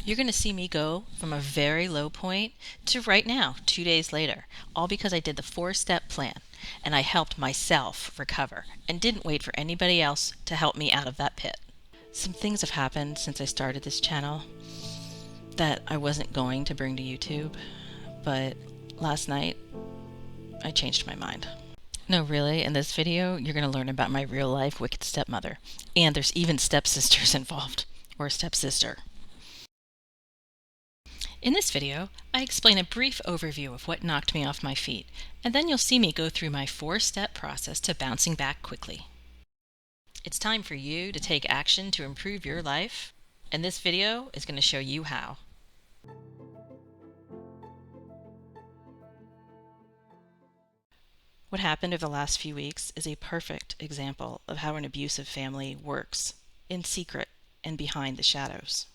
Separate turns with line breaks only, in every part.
You're going to see me go from a very low point to right now, 2 days later, all because I did the 4-step plan and I helped myself recover and didn't wait for anybody else to help me out of that pit. Some things have happened since I started this channel that I wasn't going to bring to YouTube, but last night I changed my mind. No, really, in this video, you're going to learn about my real life wicked stepmother. And there's even stepsisters involved, or a stepsister. In this video, I explain a brief overview of what knocked me off my feet, and then you'll see me go through my 4-step process to bouncing back quickly. It's time for you to take action to improve your life, and this video is going to show you how. What happened over the last few weeks is a perfect example of how an abusive family works, in secret and behind the shadows.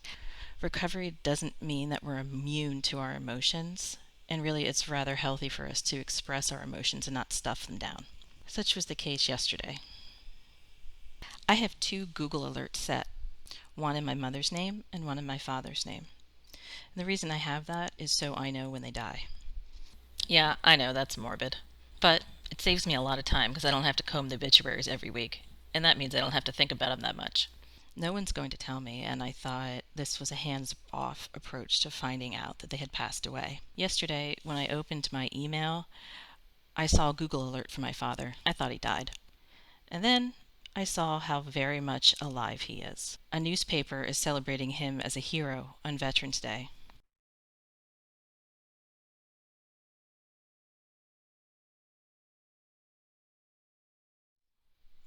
Recovery doesn't mean that we're immune to our emotions, and really it's rather healthy for us to express our emotions and not stuff them down. Such was the case yesterday. I have 2 Google alerts set, one in my mother's name and one in my father's name. And the reason I have that is so I know when they die. Yeah, I know that's morbid, but it saves me a lot of time because I don't have to comb the obituaries every week, and that means I don't have to think about them that much. No one's going to tell me, and I thought this was a hands-off approach to finding out that they had passed away. Yesterday, when I opened my email, I saw a Google alert from my father. I thought he died. And then I saw how very much alive he is. A newspaper is celebrating him as a hero on Veterans Day.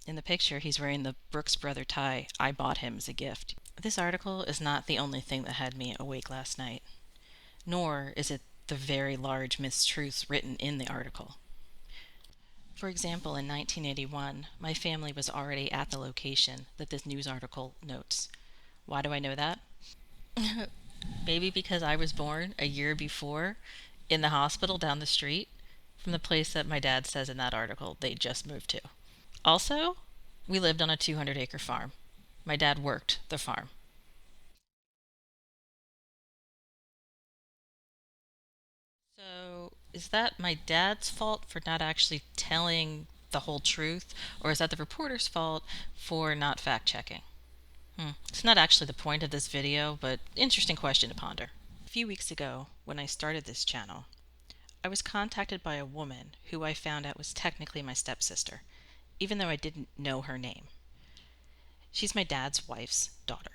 In the picture, he's wearing the Brooks Brother tie I bought him as a gift. This article is not the only thing that had me awake last night, nor is it the very large mistruths written in the article. For example, in 1981, my family was already at the location that this news article notes. Why do I know that? Maybe because I was born a year before in the hospital down the street from the place that my dad says in that article they just moved to. Also, we lived on a 200-acre farm. My dad worked the farm. So, is that my dad's fault for not actually telling the whole truth, or is that the reporter's fault for not fact-checking? It's not actually the point of this video, but interesting question to ponder. A few weeks ago, when I started this channel, I was contacted by a woman who I found out was technically my stepsister, even though I didn't know her name. She's my dad's wife's daughter.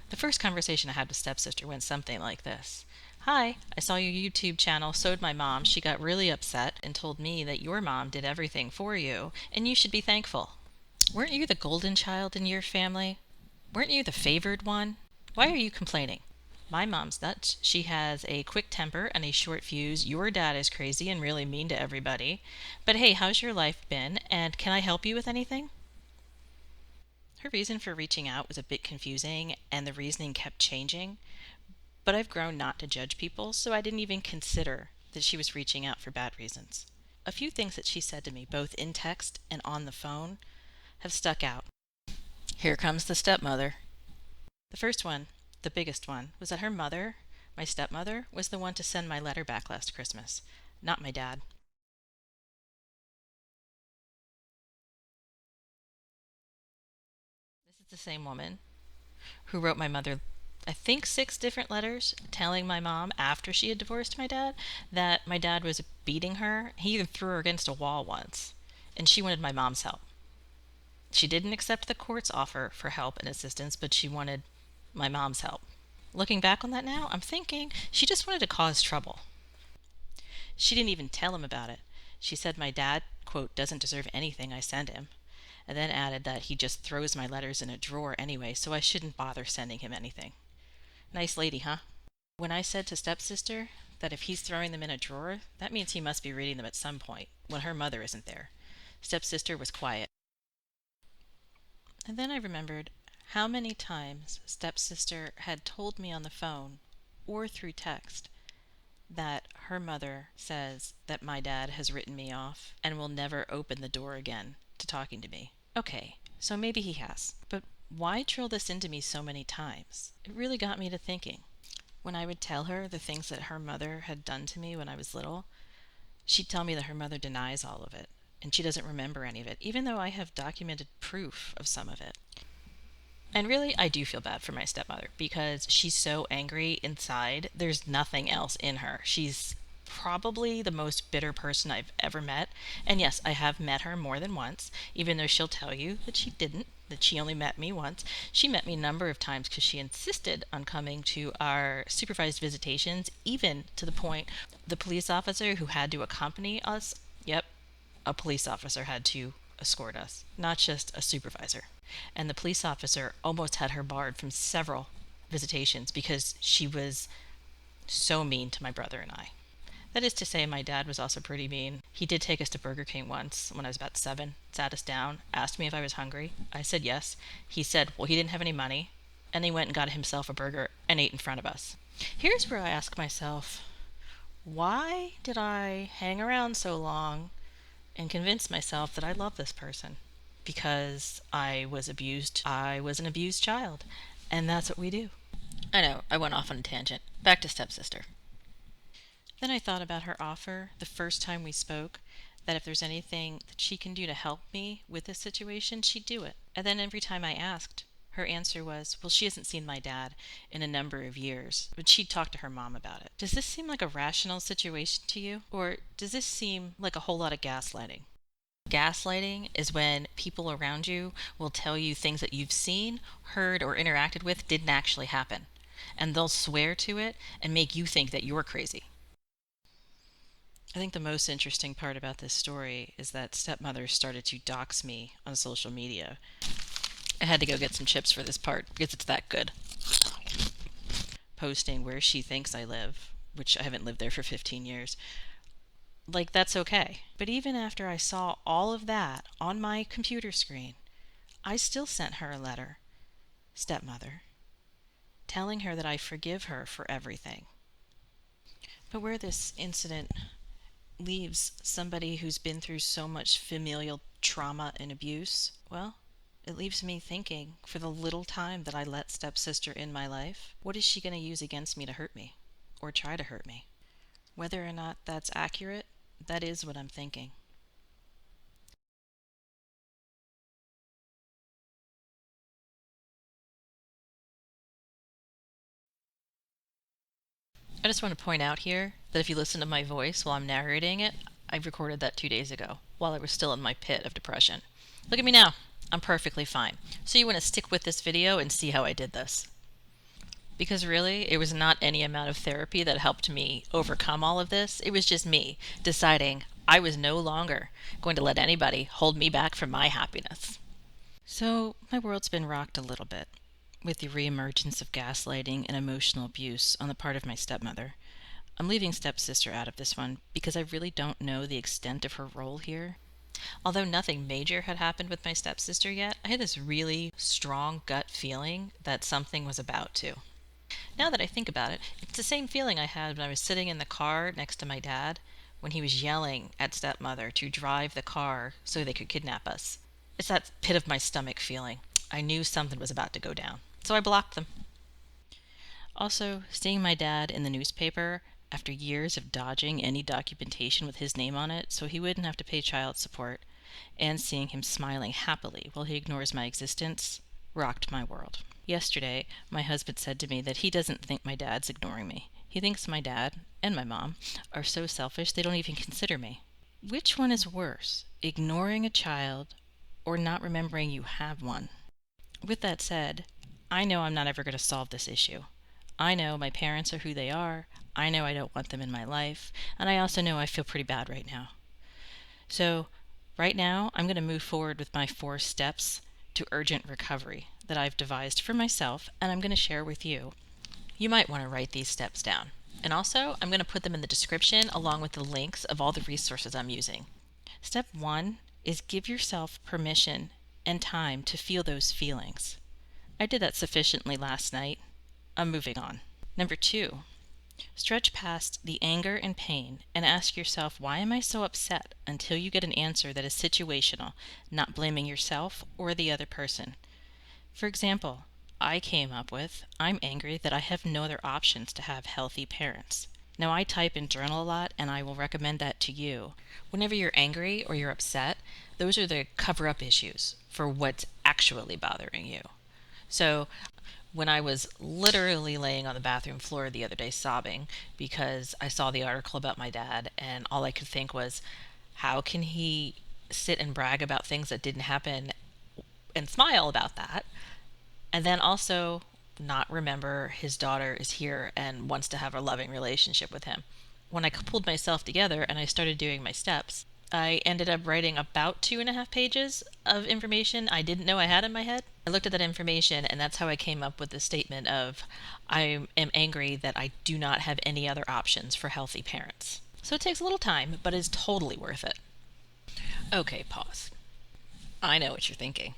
The first conversation I had with stepsister went something like this. Hi, I saw your YouTube channel, so'd my mom. She got really upset and told me that your mom did everything for you, and you should be thankful. Weren't you the golden child in your family? Weren't you the favored one? Why are you complaining? My mom's nuts. She has a quick temper and a short fuse. Your dad is crazy and really mean to everybody. But hey, how's your life been? And can I help you with anything? Her reason for reaching out was a bit confusing, and the reasoning kept changing. But I've grown not to judge people, so I didn't even consider that she was reaching out for bad reasons. A few things that she said to me, both in text and on the phone, have stuck out. Here comes the stepmother. The first one, the biggest one, was that her mother, my stepmother, was the one to send my letter back last Christmas, not my dad. This is the same woman who wrote my mother, I think, 6 different letters telling my mom after she had divorced my dad that my dad was beating her. He even threw her against a wall once, and she wanted my mom's help. She didn't accept the court's offer for help and assistance, but she wanted my mom's help. Looking back on that now, I'm thinking she just wanted to cause trouble. She didn't even tell him about it. She said my dad, quote, doesn't deserve anything I send him, and then added that he just throws my letters in a drawer anyway, so I shouldn't bother sending him anything. Nice lady, huh? When I said to stepsister that if he's throwing them in a drawer, that means he must be reading them at some point, when her mother isn't there. Stepsister was quiet. And then I remembered how many times stepsister had told me on the phone or through text that her mother says that my dad has written me off and will never open the door again to talking to me. Okay, so maybe he has, but why drill this into me so many times? It really got me to thinking. When I would tell her the things that her mother had done to me when I was little, she'd tell me that her mother denies all of it and she doesn't remember any of it, even though I have documented proof of some of it. And really, I do feel bad for my stepmother because she's so angry inside. There's nothing else in her. She's probably the most bitter person I've ever met. And yes, I have met her more than once, even though she'll tell you that she didn't, that she only met me once. She met me a number of times because she insisted on coming to our supervised visitations, even to the point the police officer who had to accompany us, yep, a police officer had to escort us, not just a supervisor. And the police officer almost had her barred from several visitations because she was so mean to my brother and I. That is to say, my dad was also pretty mean. He did take us to Burger King once when I was about 7, sat us down, asked me if I was hungry. I said yes. He said, well, he didn't have any money, and he went and got himself a burger and ate in front of us. Here's where I ask myself, why did I hang around so long and convince myself that I love this person? Because I was abused. I was an abused child. And that's what we do. I know, I went off on a tangent. Back to Stepsister. Then I thought about her offer the first time we spoke, that if there's anything that she can do to help me with this situation, she'd do it. And then every time I asked, her answer was, well, she hasn't seen my dad in a number of years, but she'd talk to her mom about it. Does this seem like a rational situation to you? Or does this seem like a whole lot of gaslighting? Gaslighting is when people around you will tell you things that you've seen, heard, or interacted with didn't actually happen. And they'll swear to it and make you think that you're crazy. I think the most interesting part about this story is that stepmother started to dox me on social media. I had to go get some chips for this part because it's that good. Posting where she thinks I live, which I haven't lived there for 15 years. Like, that's okay. But even after I saw all of that on my computer screen, I still sent her a letter, stepmother, telling her that I forgive her for everything. But where this incident leaves somebody who's been through so much familial trauma and abuse, well, it leaves me thinking, for the little time that I let stepsister in my life, what is she going to use against me to hurt me? Or try to hurt me? Whether or not that's accurate, that is what I'm thinking. I just want to point out here that if you listen to my voice while I'm narrating it, I recorded that 2 days ago while I was still in my pit of depression. Look at me now. I'm perfectly fine. So you want to stick with this video and see how I did this. Because really, it was not any amount of therapy that helped me overcome all of this. It was just me deciding I was no longer going to let anybody hold me back from my happiness. So my world's been rocked a little bit with the reemergence of gaslighting and emotional abuse on the part of my stepmother. I'm leaving stepsister out of this one because I really don't know the extent of her role here. Although nothing major had happened with my stepsister yet, I had this really strong gut feeling that something was about to. Now that I think about it, it's the same feeling I had when I was sitting in the car next to my dad when he was yelling at stepmother to drive the car so they could kidnap us. It's that pit of my stomach feeling. I knew something was about to go down, so I blocked them. Also, seeing my dad in the newspaper after years of dodging any documentation with his name on it so he wouldn't have to pay child support, and seeing him smiling happily while he ignores my existence, rocked my world. Yesterday, my husband said to me that he doesn't think my dad's ignoring me. He thinks my dad and my mom are so selfish they don't even consider me. Which one is worse, ignoring a child or not remembering you have one? With that said, I know I'm not ever going to solve this issue. I know my parents are who they are. I know I don't want them in my life. And I also know I feel pretty bad right now. So, right now, I'm going to move forward with my 4 steps to urgent recovery that I've devised for myself, and I'm going to share with you. You might want to write these steps down. And also, I'm going to put them in the description along with the links of all the resources I'm using. Step 1 is give yourself permission and time to feel those feelings. I did that sufficiently last night. I'm moving on. Number 2, stretch past the anger and pain and ask yourself, why am I so upset, until you get an answer that is situational, not blaming yourself or the other person. For example, I came up with, I'm angry that I have no other options to have healthy parents. Now, I type and journal a lot, and I will recommend that to you. Whenever you're angry or you're upset, those are the cover up issues for what's actually bothering you. So, when I was literally laying on the bathroom floor the other day sobbing because I saw the article about my dad, and all I could think was, how can he sit and brag about things that didn't happen and smile about that, and then also not remember his daughter is here and wants to have a loving relationship with him? When I pulled myself together and I started doing my steps, I ended up writing about 2.5 pages of information I didn't know I had in my head. I looked at that information, and that's how I came up with the statement of, I am angry that I do not have any other options for healthy parents. So it takes a little time, but it's totally worth it. Okay, pause. I know what you're thinking.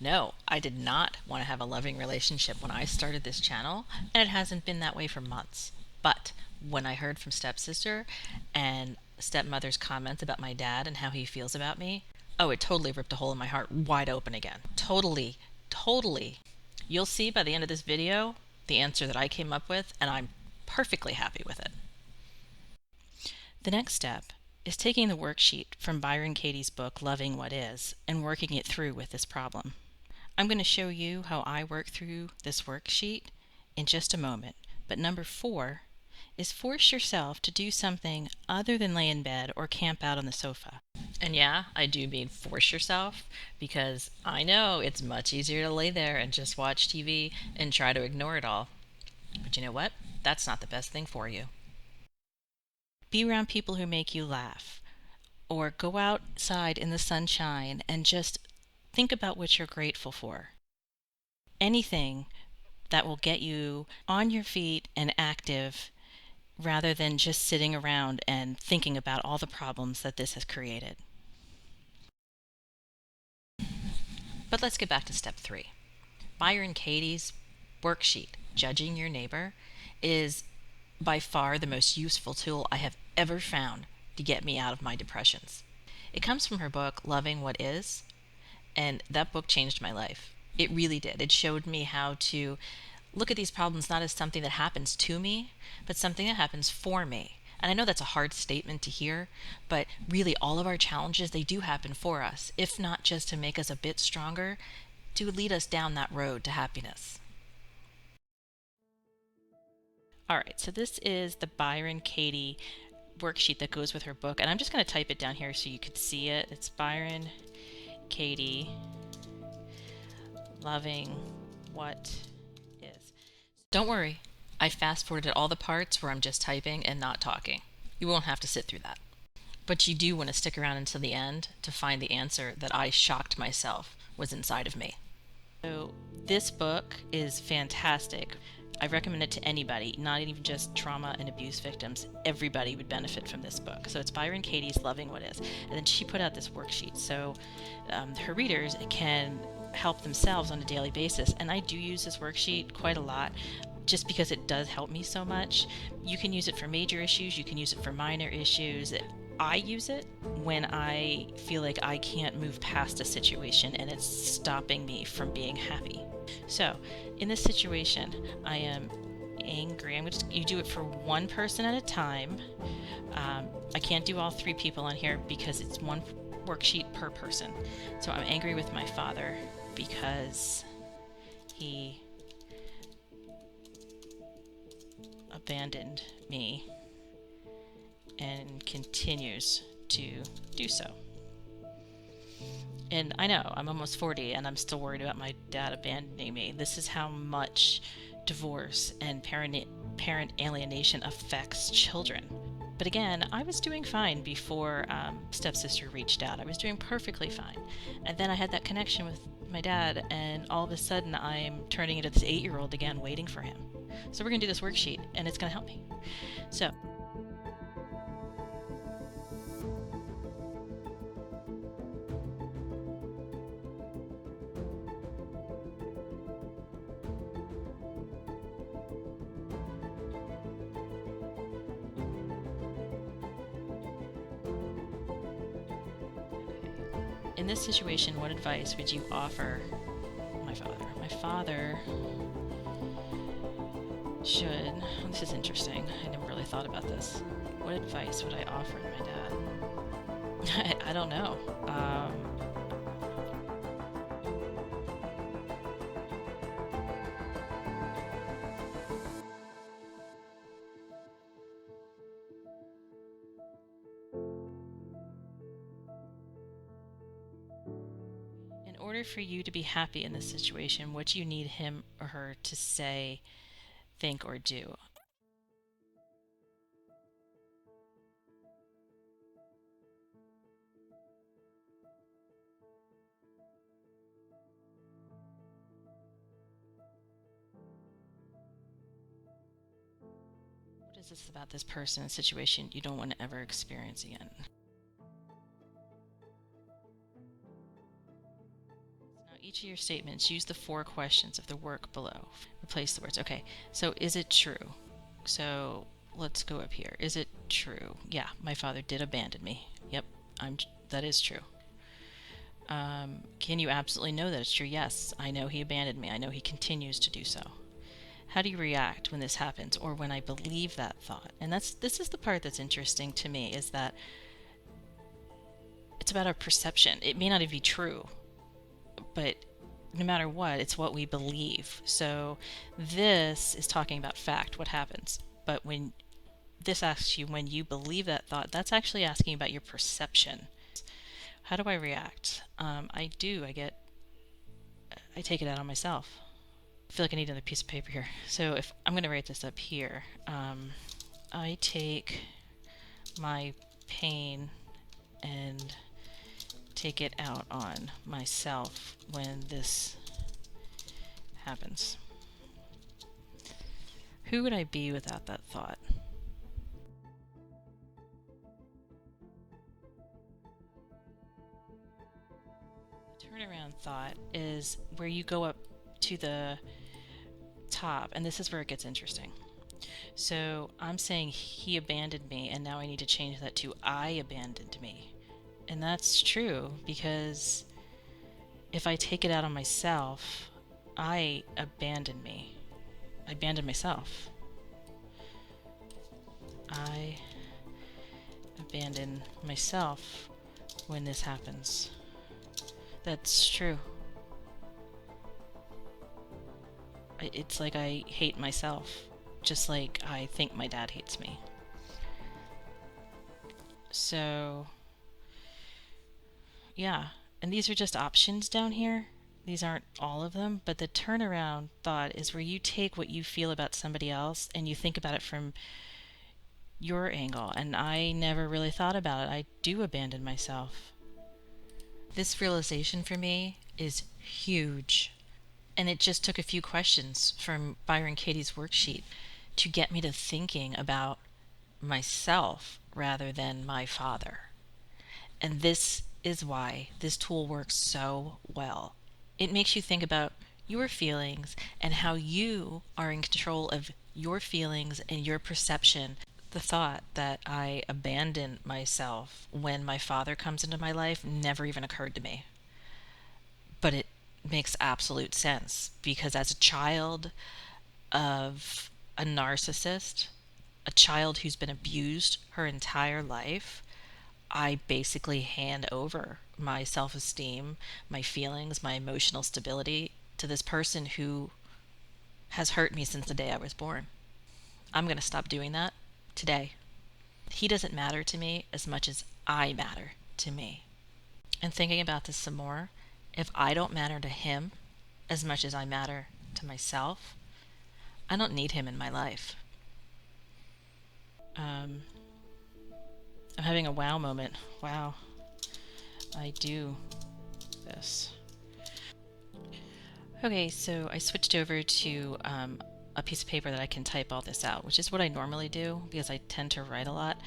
No, I did not want to have a loving relationship when I started this channel, and it hasn't been that way for months. But when I heard from Stepsister and Stepmother's comments about my dad and how he feels about me, oh, it totally ripped a hole in my heart wide open again. Totally, totally. You'll see by the end of this video the answer that I came up with, and I'm perfectly happy with it. The next step is taking the worksheet from Byron Katie's book, Loving What Is, and working it through with this problem. I'm going to show you how I work through this worksheet in just a moment. But number 4 is force yourself to do something other than lay in bed or camp out on the sofa. And yeah, I do mean force yourself, because I know it's much easier to lay there and just watch TV and try to ignore it all. But you know what? That's not the best thing for you. Be around people who make you laugh, or go outside in the sunshine and just think about what you're grateful for. Anything that will get you on your feet and active, rather than just sitting around and thinking about all the problems that this has created. But let's get back to step 3. Byron Katie's worksheet, Judging Your Neighbor, is by far the most useful tool I have ever found to get me out of my depressions. It comes from her book, Loving What Is, and that book changed my life. It really did. It showed me how to look at these problems not as something that happens to me, but something that happens for me. And I know that's a hard statement to hear, but really all of our challenges, they do happen for us, if not just to make us a bit stronger, to lead us down that road to happiness. All right, so this is the Byron Katie worksheet that goes with her book, and I'm just going to type it down here so you could see it. It's Byron Katie, Loving What Is. Don't worry, I fast forwarded all the parts where I'm just typing and not talking. You won't have to sit through that. But you do want to stick around until the end to find the answer that I shocked myself was inside of me. So this book is fantastic. I recommend it to anybody, not even just trauma and abuse victims. Everybody would benefit from this book. So it's Byron Katie's Loving What Is. And then she put out this worksheet so her readers can help themselves on a daily basis. And I do use this worksheet quite a lot, just because it does help me so much. You can use it for major issues, you can use it for minor issues. I use it when I feel like I can't move past a situation and it's stopping me from being happy. So, in this situation, I am angry. You do it for one person at a time. I can't do all 3 people on here because it's one worksheet per person. So I'm angry with my father because he abandoned me and continues to do so. And I know, I'm almost 40 and I'm still worried about my dad abandoning me. This is how much divorce and parent alienation affects children. But again, I was doing fine before Stepsister reached out. I was doing perfectly fine. And then I had that connection with my dad, and all of a sudden I'm turning into this 8-year-old again, waiting for him. So we're going to do this worksheet, and it's going to help me. So in this situation, what advice would you offer my father? My father should... This is interesting. I never really thought about this. What advice would I offer my dad? I don't know. In order for you to be happy in this situation, what do you need him or her to say, think, or do? What is this about this person and situation you don't want to ever experience again? Now, each of your statements, use the 4 questions of the work below. Replace the words. Okay, so is it true? So let's go up here. Is it true? Yeah, my father did abandon me. Yep, that is true. Can you absolutely know that it's true? Yes, I know he abandoned me. I know he continues to do so. How do you react when this happens, or when I believe that thought? And this is the part that's interesting to me, is that it's about our perception. It may not even be true, but no matter what, it's what we believe. So this is talking about fact, what happens. But when this asks you when you believe that thought, that's actually asking about your perception. How do I react? I take it out on myself. I feel like I need another piece of paper here. So if I'm going to write this up here, I take my pain and take it out on myself when this happens. Who would I be without that thought? The turnaround thought is where you go up to the top, and this is where it gets interesting. So I'm saying he abandoned me, and now I need to change that to I abandoned me. And that's true, because if I take it out on myself, I abandon me. I abandon myself. I abandon myself when this happens. That's true. It's like I hate myself, just like I think my dad hates me. So, yeah. And these are just options down here. These aren't all of them, but the turnaround thought is where you take what you feel about somebody else and you think about it from your angle. And I never really thought about it. I do abandon myself. This realization for me is huge. And it just took a few questions from Byron Katie's worksheet to get me to thinking about myself rather than my father. And this is why this tool works so well. It makes you think about your feelings and how you are in control of your feelings and your perception. The thought that I abandon myself when my father comes into my life never even occurred to me. But it makes absolute sense, because as a child of a narcissist, a child who's been abused her entire life, I basically hand over my self-esteem, my feelings, my emotional stability to this person who has hurt me since the day I was born. I'm going to stop doing that today. He doesn't matter to me as much as I matter to me. And thinking about this some more, if I don't matter to him as much as I matter to myself, I don't need him in my life. I'm having a wow moment. Wow, I do this. Okay, so I switched over to a piece of paper that I can type all this out, which is what I normally do because I tend to write a lot.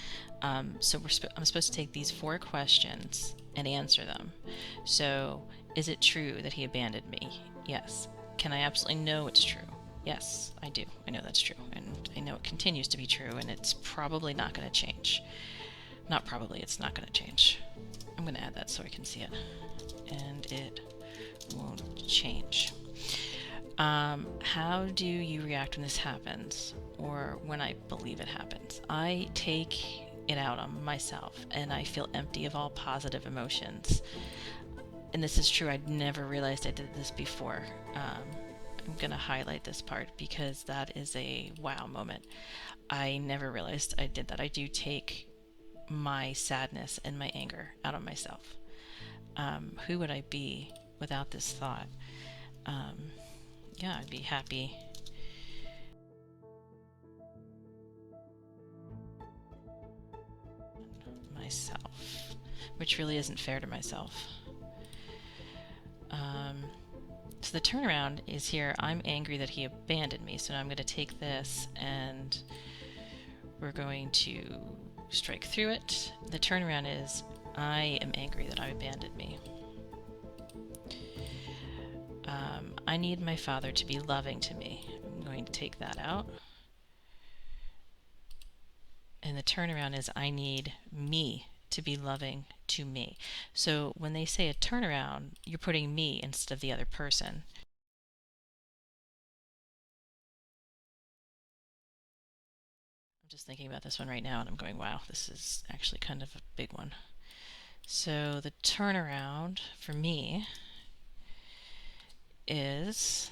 So I'm supposed to take these 4 questions and answer them. So, is it true that he abandoned me? Yes. Can I absolutely know it's true? Yes, I do. I know that's true. And I know it continues to be true, and it's probably not going to change. Not probably, it's not going to change. I'm going to add that so I can see it. And it won't change. How do you react when this happens, or when I believe it happens? I take it out on myself, and I feel empty of all positive emotions. And this is true, I'd never realized I did this before. I'm gonna highlight this part because that is a wow moment. I never realized I did that. I do take my sadness and my anger out on myself. Who would I be without this thought? Yeah, I'd be happy. Myself, which really isn't fair to myself. So the turnaround is here. I'm angry that he abandoned me, so now I'm going to take this and we're going to strike through it. The turnaround is I am angry that I abandoned me. I need my father to be loving to me. I'm going to take that out. And the turnaround is I need me to be loving to me. So when they say a turnaround, you're putting me instead of the other person. I'm just thinking about this one right now and I'm going, wow, this is actually kind of a big one. So the turnaround for me is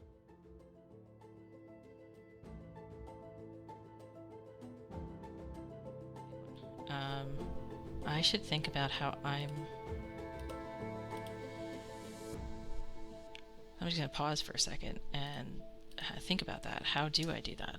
I should think about how I'm just going to pause for a second and think about that. How do I do that?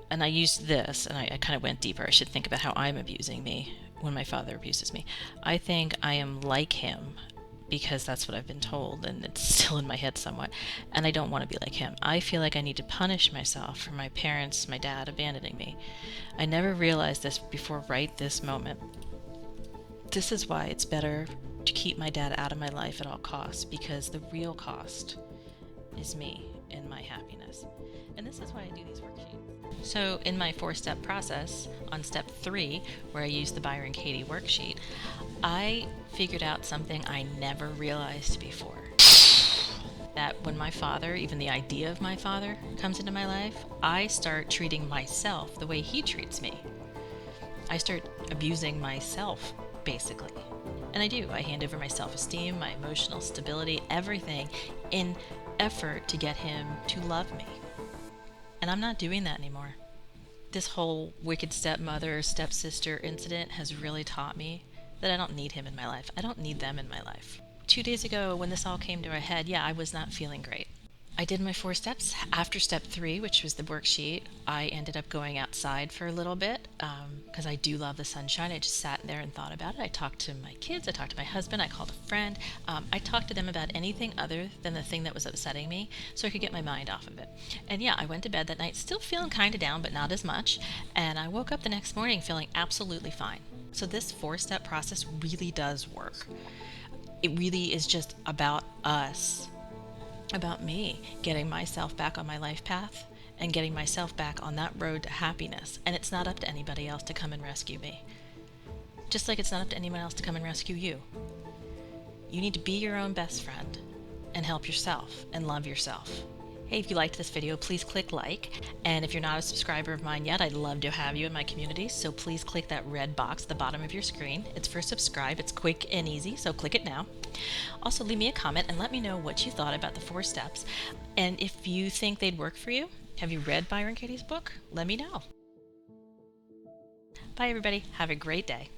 And I used this, and I kind of went deeper. I should think about how I'm abusing me when my father abuses me. I think I am like him because that's what I've been told, and it's still in my head somewhat. And I don't want to be like him. I feel like I need to punish myself for my parents, my dad abandoning me. I never realized this before right this moment. This is why it's better to keep my dad out of my life at all costs, because the real cost is me and my happiness. And this is why I do these worksheets. So in my 4-step process, on step 3, where I used the Byron Katie worksheet, I figured out something I never realized before. That when my father, even the idea of my father, comes into my life, I start treating myself the way he treats me. I start abusing myself, basically. And I do. I hand over my self-esteem, my emotional stability, everything in effort to get him to love me. And I'm not doing that anymore. This whole Wicked Stepmother, Stepsister incident has really taught me that I don't need him in my life. I don't need them in my life. 2 days ago, when this all came to a head, yeah, I was not feeling great. I did my 4 steps. After step 3, which was the worksheet, I ended up going outside for a little bit because I do love the sunshine. I just sat there and thought about it. I talked to my kids. I talked to my husband. I called a friend. I talked to them about anything other than the thing that was upsetting me so I could get my mind off of it. And yeah, I went to bed that night still feeling kind of down, but not as much. And I woke up the next morning feeling absolutely fine. So this 4-step process really does work. It really is just about us, about me getting myself back on my life path and getting myself back on that road to happiness. And it's not up to anybody else to come and rescue me. Just like it's not up to anyone else to come and rescue you. You need to be your own best friend and help yourself and love yourself. Hey, if you liked this video, please click like. And if you're not a subscriber of mine yet, I'd love to have you in my community. So please click that red box at the bottom of your screen. It's for subscribe. It's quick and easy, so click it now. Also, leave me a comment and let me know what you thought about the 4 steps. And if you think they'd work for you, have you read Byron Katie's book? Let me know. Bye, everybody. Have a great day.